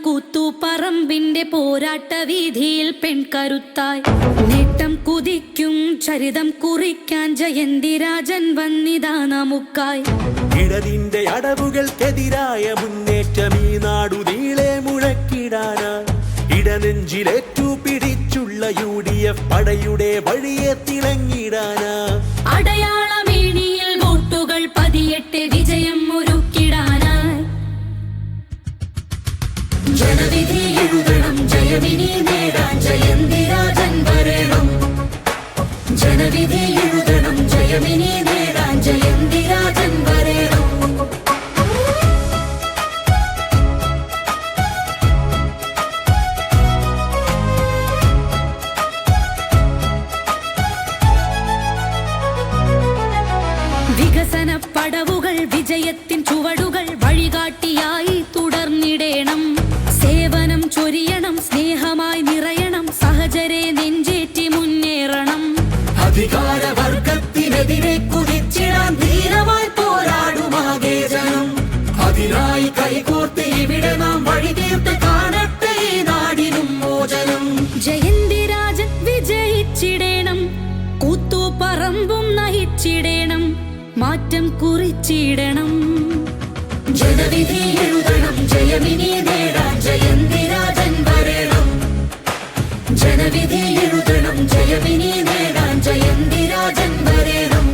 കൂത്തുപറമ്പിന്റെ പോരാട്ട വീതിയിൽ പെൺകരുത്തായി നേട്ടം കുതിക്കും ചരിതം കുറിക്കാൻ ജയന്തിരാജൻ വന്നിതാ നമുക്കായി. ഇടതിന്റെ അടവുകൾക്കെതിരായ മുന്നേറ്റം ഈ നാടു നീളെ മുഴക്കിടാനായി ഇടനെഞ്ചിലേറ്റു പിടിച്ചുള്ള UDF പടയുടെ വഴിയെ തിളങ്ങിടാനാ അടയാളമേണിയിൽ വോട്ടുകൾ പതിയെട്ട് വിജയം ഒരുക്കിടാനായി. ജനവിധി എഴുതണം ജയമിനി നേടാൻ ജയന്തിരാജൻ വരണം. ജനവിധി എഴുതണം ജയമിനി നേടാൻ ജയന്തിരാജൻ വരണം. വികസന പടവുകൾ വിജയത്തിൻ ചുവടുകൾ വഴികാട്ടിയായി തുടർന്നിടേണം. സേവനം ചൊരിയണം സ്നേഹമായി നിറയണം സഹചരെ നെഞ്ചേറ്റി മുന്നേറണം. അധികാരവർഗത്തിനെതിരെ കുതിച്ചിടാൻ ധീരമായി പോരാടുമാകെ ജനം. അതിനായി കൈകോർത്ത് ഇവിടെ നാം വഴി തീർത്ത് കാണട്ടെ നാടിനും മോചനം. ജയന്തിരാജൻ വിജയിച്ചിടേണം കൂത്തുപറമ്പും നയിച്ചിടേണം മാറ്റം കുറിച്ചിടണം. ജനവിധി എഴുതണം ജയമിനി നേടാൻ ജയന്തിരാജൻ വരണം. ജനവിധി എഴുതണം ജയമിനി നേടാൻ ജയന്തിരാജൻ വരണം.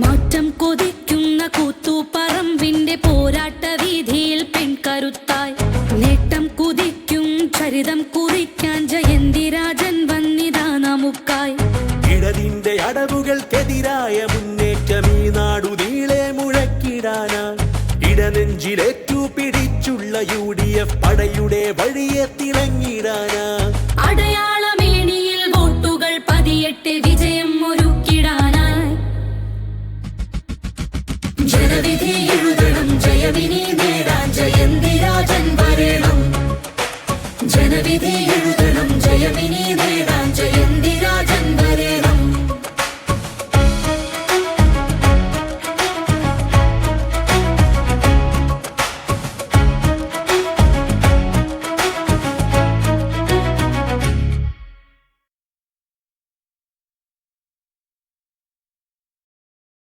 മാറ്റം കൊതിക്കുന്ന കൂത്തുപറമ്പിന്റെ പോരാട്ട വീതിയിൽ പെൺകരുത്തായി നേട്ടം കുതിക്കും ചരിതം കുറിക്കാൻ ജയന്തിരാജൻ വന്നിതാ നമുക്കായി. ഇടതിന്റെ അടവുകൾക്കെതിരായ മുന്നേറ്റം ഈ നാടു നീളെ മുഴക്കിടാനായി ഇടനെഞ്ചിലേറ്റു പിടിച്ചുള്ള UDF പടയുടെ വഴിയെ തിളങ്ങിടാനാ അടയാളമേണിയിൽ വോട്ടുകൾ പതിയെട്ട് വിജയം ഒരുക്കിടാനായി. ജനവിധി എഴുതണം ജയമിനി നേടാൻ ജയന്തിരാജൻ വരണം. ജനവിധി എഴുതണം ജയമിനി നേടാൻ